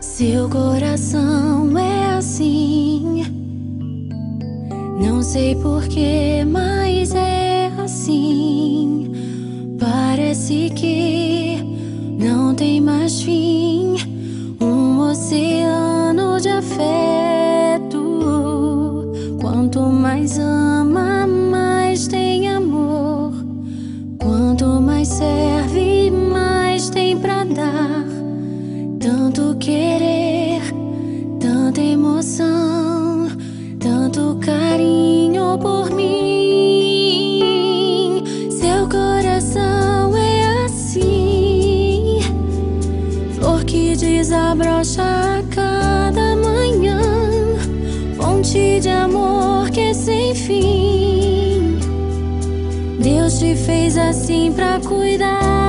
Seu coração é assim, não sei porquê, mas é assim. Parece que não tem mais fim, um oceano de afeto. Quanto mais ama, mais tem amor. Quanto mais serve, mais tem pra dar. Tanto querer, tanta emoção, tanto carinho por mim. Seu coração é assim, flor que desabrocha a cada manhã, fonte de amor que é sem fim. Deus te fez assim pra cuidar